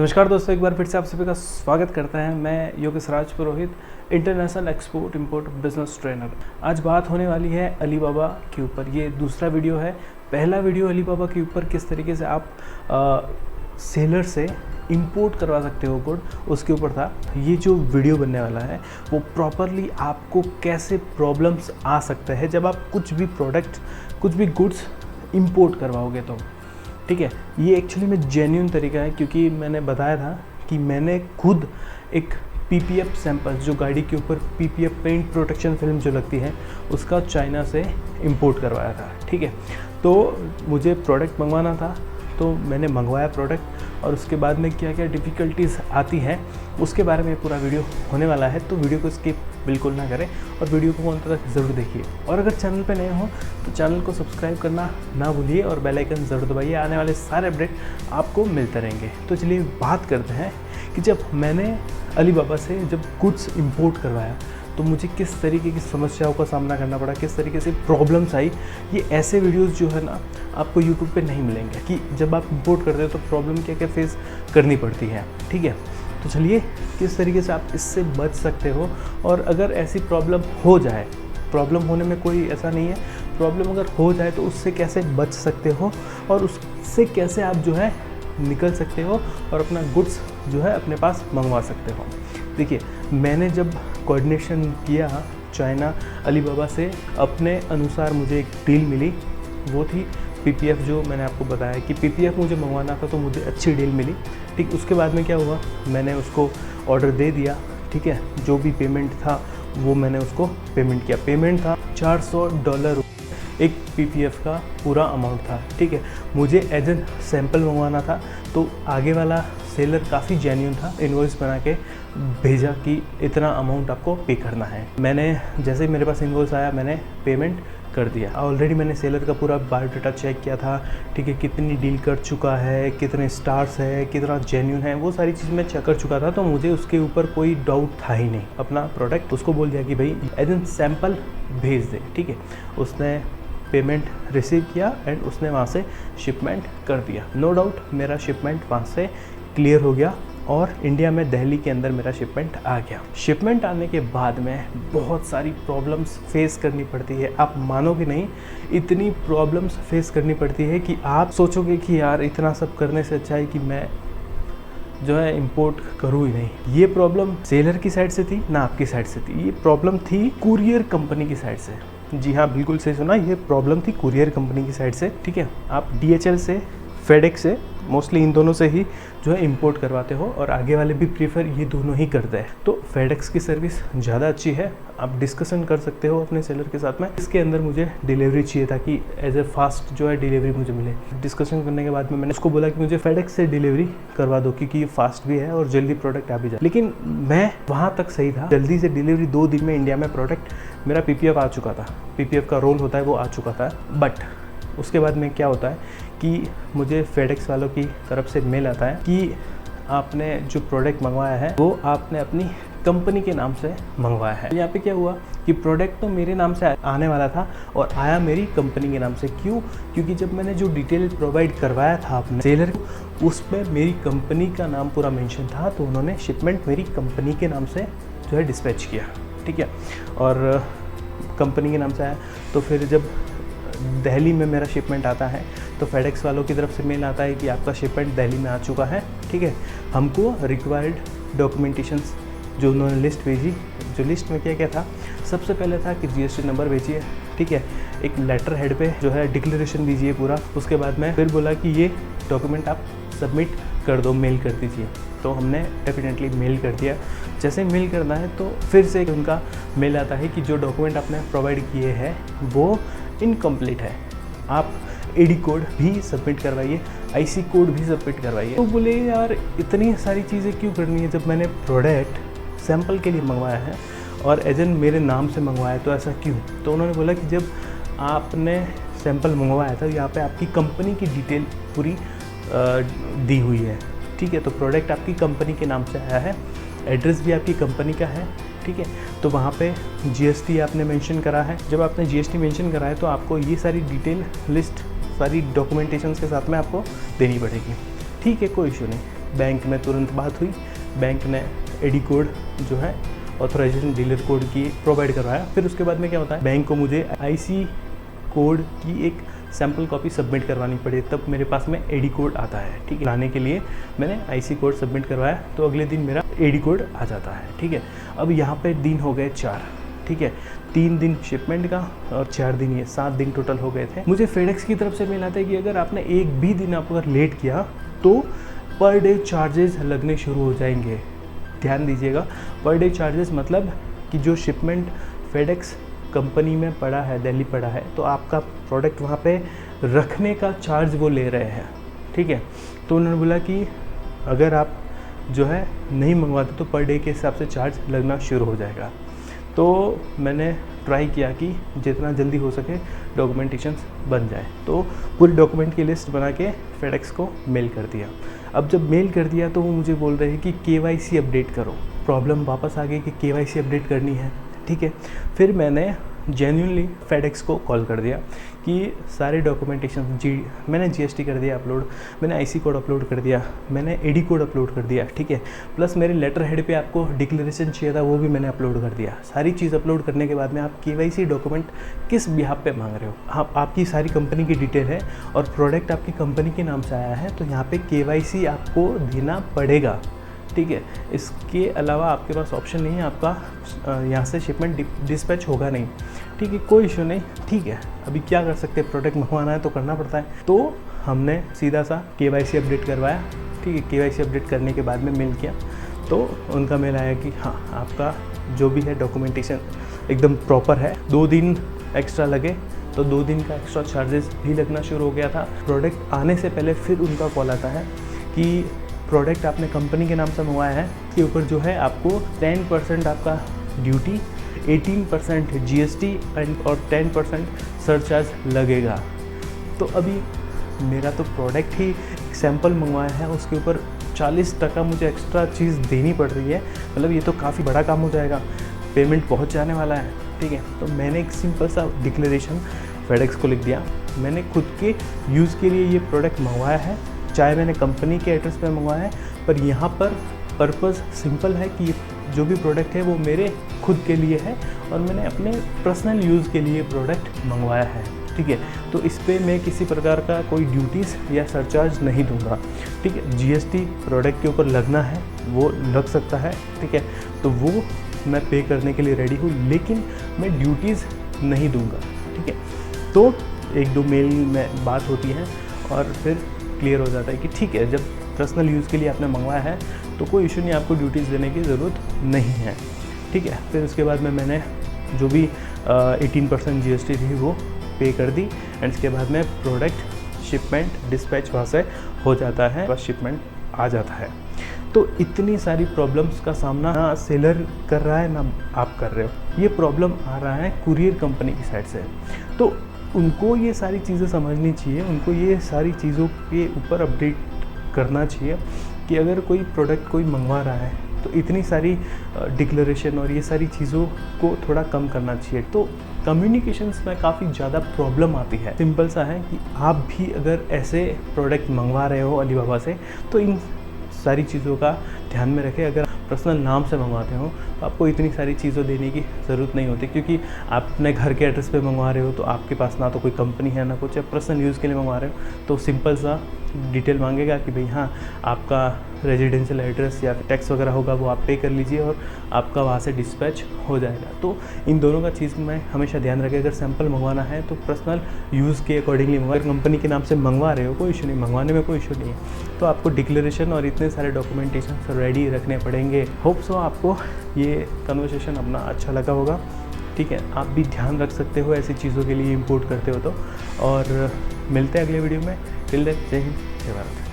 नमस्कार दोस्तों, एक बार फिर से आप सभी का स्वागत करते हैं। मैं Yogesh Raj Purohit, international export import business trainer. आज बात होने वाली है अलीबाबा के ऊपर। ये दूसरा वीडियो है। पहला वीडियो अलीबाबा के ऊपर किस तरीके से आप सेलर से इंपोर्ट करवा सकते हो गुड, उसके ऊपर था। ये जो वीडियो बनने वाला है वो प्रॉपरली आपको कैसे प्रॉब्लम्स आ सकते हैं जब आप कुछ भी प्रोडक्ट, कुछ भी गुड्स इंपोर्ट करवाओगे तो। ठीक है, ये एक्चुअली में जेन्युइन तरीका है, क्योंकि मैंने बताया था कि मैंने खुद एक पीपीएफ सैंपल, जो गाड़ी के ऊपर पीपीएफ पेंट प्रोटेक्शन फिल्म जो लगती है, उसका चाइना से इंपोर्ट करवाया था। ठीक है, तो मुझे प्रोडक्ट मंगवाना था, तो मैंने मंगवाया प्रोडक्ट, और उसके बाद में क्या क्या डिफ़िकल्टीज़ आती हैं उसके बारे में पूरा वीडियो होने वाला है। तो वीडियो को स्किप बिल्कुल ना करें और वीडियो को अंत तक ज़रूर देखिए। और अगर चैनल पे नए हो तो चैनल को सब्सक्राइब करना ना भूलिए और बेल आइकन ज़रूर दबाइए। आने वाले सारे अपडेट आपको मिलते रहेंगे। तो चलिए बात करते हैं कि जब मैंने अलीबाबा से जब गुड्स इंपोर्ट करवाया तो मुझे किस तरीके की समस्याओं का सामना करना पड़ा, किस तरीके से प्रॉब्लम्स आई। ये ऐसे वीडियोस जो है ना आपको यूट्यूब पे नहीं मिलेंगे कि जब आप इंपोर्ट करते हो तो प्रॉब्लम क्या क्या फेस करनी पड़ती है। ठीक है, तो चलिए किस तरीके से आप इससे बच सकते हो। और अगर ऐसी प्रॉब्लम हो जाए, प्रॉब्लम होने में कोई ऐसा नहीं है, प्रॉब्लम अगर हो जाए तो उससे कैसे बच सकते हो और उससे कैसे आप जो है निकल सकते हो और अपना गुड्स जो है अपने पास मंगवा सकते हो। देखिए, मैंने जब कोऑर्डिनेशन किया चाइना अलीबाबा से, अपने अनुसार मुझे एक डील मिली। वो थी पीपीएफ, जो मैंने आपको बताया कि पीपीएफ मुझे मंगवाना था, तो मुझे अच्छी डील मिली। ठीक, उसके बाद में क्या हुआ, मैंने उसको ऑर्डर दे दिया। ठीक है, जो भी पेमेंट था वो मैंने उसको पेमेंट किया। पेमेंट था $400, एक पीपीएफ का पूरा अमाउंट था। ठीक है, मुझे एज एन सैंपल मंगवाना था, तो आगे वाला सेलर काफ़ी जेन्युइन था, इनवॉइस बना के भेजा कि इतना अमाउंट आपको पे करना है। मैंने जैसे ही मेरे पास इनवॉइस आया, मैंने पेमेंट कर दिया। ऑलरेडी मैंने सेलर का पूरा बायोडाटा चेक किया था। ठीक है, कितनी डील कर चुका है, कितने स्टार्स है, कितना जेन्युइन है, वो सारी चीज़ मैं चेक कर चुका था। तो मुझे उसके ऊपर कोई डाउट था ही नहीं। अपना प्रोडक्ट उसको बोल दिया कि भाई एज एन सैंपल भेज दे। ठीक है, उसने पेमेंट रिसीव किया एंड उसने वहाँ से शिपमेंट कर दिया। नो डाउट मेरा शिपमेंट वहाँ से क्लियर हो गया और इंडिया में, दिल्ली के अंदर मेरा शिपमेंट आ गया। शिपमेंट आने के बाद में बहुत सारी प्रॉब्लम्स फेस करनी पड़ती है। आप मानोगे नहीं, इतनी प्रॉब्लम्स फेस करनी पड़ती है कि आप सोचोगे कि यार इतना सब करने से अच्छा है कि मैं जो है इंपोर्ट करूँ ही नहीं। ये प्रॉब्लम सेलर की साइड से थी ना आपकी साइड से थी, ये प्रॉब्लम थी कुरियर कंपनी की साइड से। जी हाँ, बिल्कुल सही सुना, ये प्रॉब्लम थी कुरियर कंपनी की साइड से। ठीक है, आप DHL से, फेडेक्स से, मोस्टली इन दोनों से ही जो है इंपोर्ट करवाते हो और आगे वाले भी प्रीफर ये दोनों ही करते हैं। तो फेडेक्स की सर्विस ज़्यादा अच्छी है, आप डिस्कशन कर सकते हो अपने सेलर के साथ में। इसके अंदर मुझे डिलीवरी चाहिए था कि एज ए फास्ट जो है डिलीवरी मुझे मिले। डिस्कशन करने के बाद में मैंने उसको बोला कि मुझे फेडेक्स से डिलीवरी करवा दो, क्योंकि ये फास्ट भी है और जल्दी प्रोडक्ट आ भी जाए। लेकिन मैं वहाँ तक सही था, जल्दी से डिलीवरी 2 दिन में इंडिया में प्रोडक्ट मेरा पीपीएफ आ चुका था, पीपीएफ का रोल होता है वो आ चुका था। बट उसके बाद में क्या होता है कि मुझे फेडेक्स वालों की तरफ से मेल आता है कि आपने जो प्रोडक्ट मंगवाया है वो आपने अपनी कंपनी के नाम से मंगवाया है। यहाँ पे क्या हुआ कि प्रोडक्ट तो मेरे नाम से आने वाला था और आया मेरी कंपनी के नाम से। क्यों? क्योंकि जब मैंने जो डिटेल प्रोवाइड करवाया था अपने सेलर को, उस पर मेरी कंपनी का नाम पूरा मेंशन था, तो उन्होंने शिपमेंट मेरी कंपनी के नाम से जो है डिस्पैच किया। ठीक है, और कंपनी के नाम से आया, तो फिर जब दिल्ली में मेरा शिपमेंट आता है तो फेडेक्स वालों की तरफ से मेल आता है कि आपका शिपमेंट दिल्ली में आ चुका है। ठीक है, हमको रिक्वायर्ड डॉक्यूमेंटेशंस जो उन्होंने लिस्ट भेजी, जो लिस्ट में क्या क्या था, सबसे पहले था कि GST नंबर भेजिए। ठीक है, एक लेटर हेड पे जो है डिक्लेरेशन दीजिए पूरा। उसके बाद में फिर बोला कि ये डॉक्यूमेंट आप सबमिट कर दो, मेल कर दीजिए। तो हमने डेफिनेटली मेल कर दिया। जैसे मेल करना है तो फिर से उनका मेल आता है कि जो डॉक्यूमेंट आपने प्रोवाइड किए हैं वो इनकम्प्लीट है, आप AD कोड भी सबमिट करवाइए, IC कोड भी सबमिट करवाइए। तो बोले यार इतनी सारी चीज़ें क्यों करनी है, जब मैंने प्रोडक्ट सैंपल के लिए मंगवाया है और एजेंट मेरे नाम से मंगवाया, तो ऐसा क्यों? तो उन्होंने बोला कि जब आपने सैंपल मंगवाया था, यहाँ पे आपकी कंपनी की डिटेल पूरी दी हुई है। ठीक है, तो प्रोडक्ट आपकी कंपनी के नाम से आया है, एड्रेस भी आपकी कंपनी का है। ठीक है, तो वहाँ पे GST आपने मेंशन करा है। जब आपने GST मेंशन करा है तो आपको ये सारी डिटेल लिस्ट, सारी डॉक्यूमेंटेशंस के साथ में आपको देनी पड़ेगी। ठीक है, कोई इशू नहीं। बैंक में तुरंत बात हुई, बैंक ने एडी कोड जो है ऑथराइजेशन डीलर कोड की प्रोवाइड करवाया। फिर उसके बाद में क्या होता है, बैंक को मुझे आईसी कोड की एक सैम्पल कॉपी सबमिट करवानी पड़ी, तब मेरे पास में एडी कोड आता है। ठीक है, लाने के लिए मैंने आईसी कोड सबमिट करवाया तो अगले दिन मेरा एडी कोड आ जाता है। ठीक है, अब यहाँ पे दिन हो गए 4। ठीक है, 3 दिन शिपमेंट का और 4 दिन ये 7 दिन टोटल हो गए थे। मुझे फेडेक्स की तरफ से मिला था कि अगर आपने एक भी दिन आप अगर लेट किया तो पर डे चार्जेस लगने शुरू हो जाएंगे। ध्यान दीजिएगा, पर डे चार्जेस मतलब कि जो शिपमेंट फेडेक्स कंपनी में पड़ा है, दिल्ली पड़ा है, तो आपका प्रोडक्ट वहाँ पे रखने का चार्ज वो ले रहे हैं। ठीक है, तो उन्होंने बोला कि अगर आप जो है नहीं मंगवाते तो पर डे के हिसाब से चार्ज लगना शुरू हो जाएगा। तो मैंने ट्राई किया कि जितना जल्दी हो सके डॉक्यूमेंटेशंस बन जाए, तो पूरी डॉक्यूमेंट की लिस्ट बना के फेडेक्स को मेल कर दिया। अब जब मेल कर दिया तो वो मुझे बोल रहे हैं कि केवाईसी अपडेट करो। प्रॉब्लम वापस आ गई कि केवाईसी अपडेट करनी है। ठीक है, फिर मैंने जेन्युइनली फेडेक्स को कॉल कर दिया कि सारे डॉक्यूमेंटेशन मैंने जीएसटी कर दिया अपलोड, मैंने आईसी कोड अपलोड कर दिया, मैंने एडी कोड अपलोड कर दिया। ठीक है, प्लस मेरे लेटर हेड पे आपको डिक्लेरेशन चाहिए था, वो भी मैंने अपलोड कर दिया। सारी चीज़ अपलोड करने के बाद में आप केवाईसी डॉक्यूमेंट किस बिहाफ पे मांग रहे हो, आपकी सारी कंपनी की डिटेल है और प्रोडक्ट आपकी कंपनी के नाम से आया है, तो यहाँ पर केवाईसी आपको देना पड़ेगा। ठीक है, इसके अलावा आपके पास ऑप्शन नहीं है, आपका यहाँ से शिपमेंट डिस्पैच होगा नहीं। ठीक है, कोई इशू नहीं। ठीक है, अभी क्या कर सकते हैं, प्रोडक्ट मंगवाना है तो करना पड़ता है। तो हमने सीधा सा केवाईसी अपडेट करवाया। ठीक है, केवाईसी अपडेट करने के बाद में मेल किया तो उनका मेल आया कि हाँ, आपका जो भी है डॉक्यूमेंटेशन एकदम प्रॉपर है। 2 दिन एक्स्ट्रा लगे तो 2 दिन का एक्स्ट्रा चार्जेस भी लगना शुरू हो गया था। प्रोडक्ट आने से पहले फिर उनका कॉल आता है कि प्रोडक्ट आपने कंपनी के नाम से मंगवाया है, के ऊपर जो है आपको 10% आपका ड्यूटी, 18% जीएसटी एंड और 10% सरचार्ज लगेगा। तो अभी मेरा तो प्रोडक्ट ही सैंपल मंगवाया है, उसके ऊपर 40% मुझे एक्स्ट्रा चीज़ देनी पड़ रही है। मतलब ये तो काफ़ी बड़ा काम हो जाएगा, पेमेंट पहुंच जाने वाला है। ठीक है, तो मैंने एक सिंपल सा डिक्लेरेशन फेडेक्स को लिख दिया, मैंने खुद के यूज़ के लिए ये प्रोडक्ट मंगवाया है, चाहे मैंने कंपनी के एड्रेस पे मंगवाया है, पर यहाँ पर पर्पज़ सिंपल है कि जो भी प्रोडक्ट है वो मेरे खुद के लिए है और मैंने अपने पर्सनल यूज़ के लिए प्रोडक्ट मंगवाया है। ठीक है, तो इस पे मैं किसी प्रकार का कोई ड्यूटीज़ या सरचार्ज नहीं दूंगा। ठीक है, जीएसटी प्रोडक्ट के ऊपर लगना है, वो लग सकता है। ठीक है, तो वो मैं पे करने के लिए रेडी हूँ, लेकिन मैं ड्यूटीज़ नहीं दूंगा। ठीक है, तो 1-2 मेल में बात होती है और फिर क्लियर हो जाता है कि ठीक है, जब पर्सनल यूज़ के लिए आपने मंगवाया है तो कोई इशू नहीं, आपको ड्यूटीज़ देने की ज़रूरत नहीं है। ठीक है, फिर उसके बाद में मैंने जो भी 18% जीएसटी थी वो पे कर दी एंड इसके बाद में प्रोडक्ट शिपमेंट डिस्पैच वहाँ से हो जाता है, बस शिपमेंट आ जाता है। तो इतनी सारी प्रॉब्लम्स का सामना ना सेलर कर रहा है ना आप कर रहे हो, ये प्रॉब्लम आ रहा है कुरियर कंपनी की साइड से। तो उनको ये सारी चीज़ें समझनी चाहिए, उनको ये सारी चीज़ों के ऊपर अपडेट करना चाहिए कि अगर कोई प्रोडक्ट कोई मंगवा रहा है तो इतनी सारी डिक्लेरेशन और ये सारी चीज़ों को थोड़ा कम करना चाहिए। तो कम्युनिकेशंस में काफ़ी ज़्यादा प्रॉब्लम आती है। सिंपल सा है कि आप भी अगर ऐसे प्रोडक्ट मंगवा रहे हो अलीबाबा से तो इन सारी चीज़ों का ध्यान में रखें। अगर पर्सनल नाम से मंगवाते हो तो आपको इतनी सारी चीज़ें देने की ज़रूरत नहीं होती, क्योंकि आप अपने घर के एड्रेस पे मंगवा रहे हो तो आपके पास ना तो कोई कंपनी है ना कुछ, पर्सनल यूज़ के लिए मंगवा रहे हो तो सिंपल सा डिटेल मांगेगा कि भाई हाँ, आपका रेजिडेंशियल एड्रेस या टैक्स वगैरह होगा वो आप पे कर लीजिए और आपका वहाँ से डिस्पैच हो जाएगा। तो इन दोनों का चीज़ में हमेशा ध्यान रखें, अगर सैंपल मंगवाना है तो पर्सनल यूज़ के अकॉर्डिंगली मंगवा। कंपनी के नाम से मंगवा रहे हो कोई इशू नहीं, मंगवाने में कोई इशू नहीं है, तो आपको डिक्लेरेशन और इतने सारे डॉक्यूमेंटेशन रेडी रखने पड़ेंगे। होप सो आपको ये कन्वर्सेशन अपना अच्छा लगा होगा। ठीक है, आप भी ध्यान रख सकते हो ऐसी चीज़ों के लिए इंपोर्ट करते हो तो। और मिलते हैं अगले वीडियो में। टिल देन, जय हिंद, जय भारत।